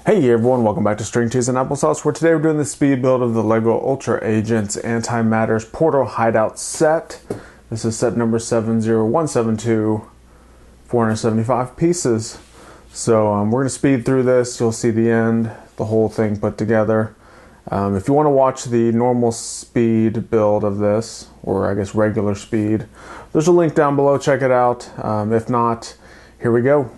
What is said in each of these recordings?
Hey everyone, welcome back to String Cheese and Applesauce, where today we're doing the speed build of the LEGO Ultra Agents AntiMatter's Portal Hideout set. This is set number 70172, 475 pieces. So we're going to speed through this. You'll see the end, the whole thing put together. If you want to watch the normal speed build of this, or I guess regular speed, there's a link down below, check it out. If not, here we go.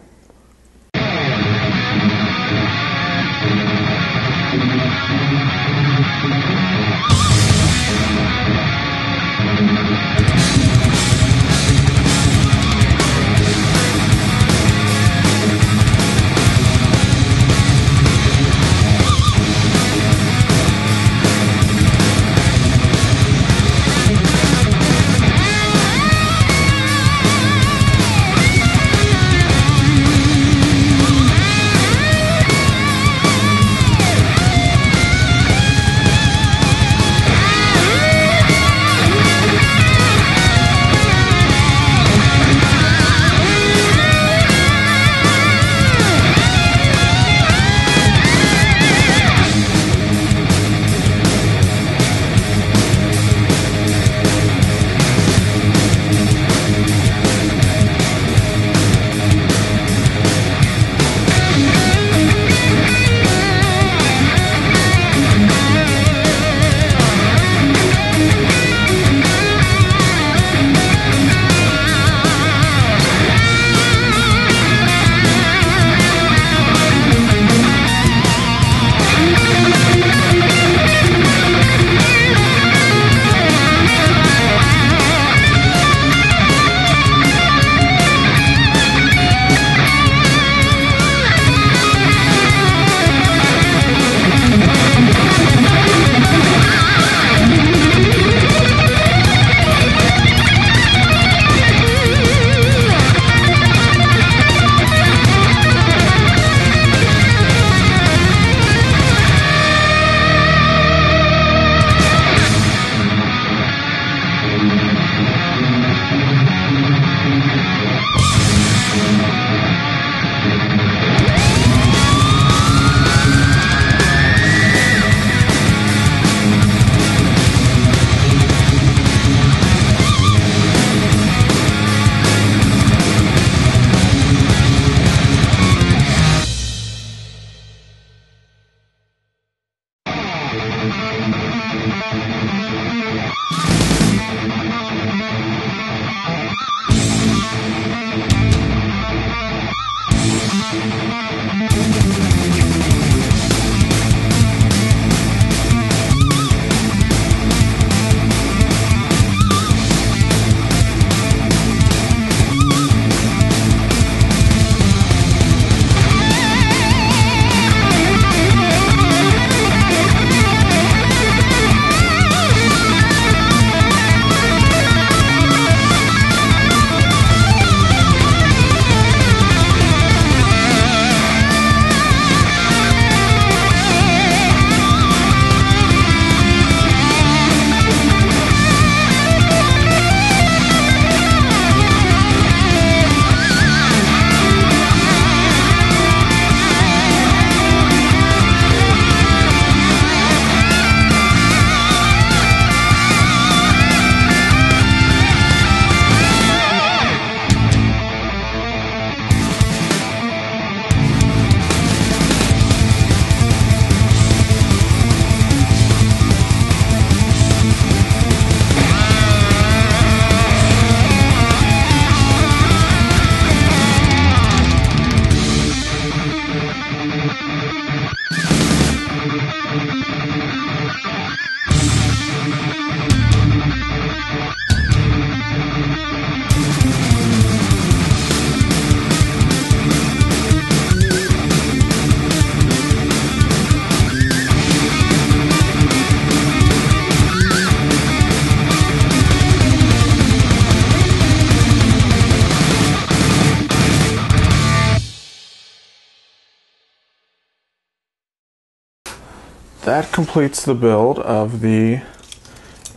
That completes the build of the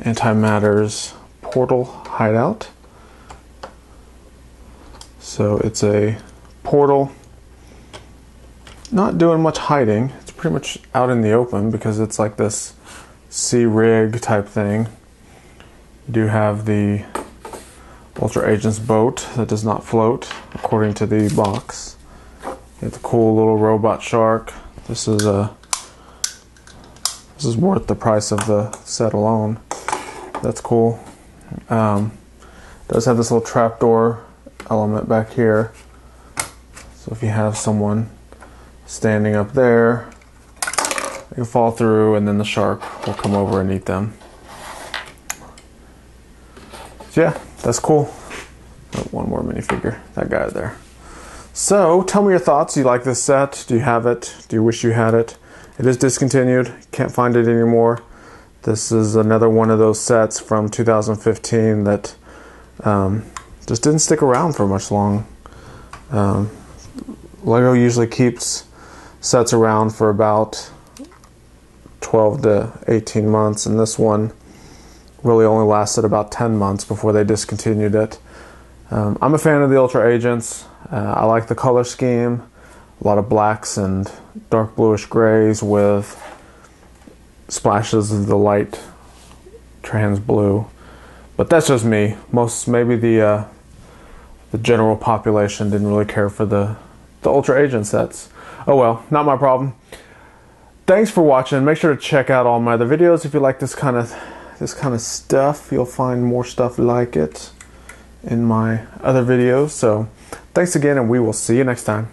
AntiMatter's Portal Hideout. So it's a portal not doing much hiding. It's pretty much out in the open because it's like this sea rig type thing. You do have the Ultra Agents boat that does not float, according to the box. You have the cool little robot shark. This is worth the price of the set alone. That's cool. Does have this little trapdoor element back here. So if you have someone standing up there, they can fall through and then the shark will come over and eat them. So yeah, that's cool. Oh, one more minifigure, that guy there. So tell me your thoughts. Do you like this set? Do you have it? Do you wish you had it? It is discontinued. Can't find it anymore. This is another one of those sets from 2015 that just didn't stick around for much long. Lego usually keeps sets around for about 12 to 18 months, and this one really only lasted about 10 months before they discontinued it. I'm a fan of the Ultra Agents. I like the color scheme. A lot of blacks and dark bluish grays with splashes of the light trans blue. But that's just me. Maybe the general population didn't really care for the Ultra Agent sets. Oh well, not my problem. Thanks for watching. Make sure to check out all my other videos if you like this kind of stuff. You'll find more stuff like it in my other videos. So thanks again, and we will see you next time.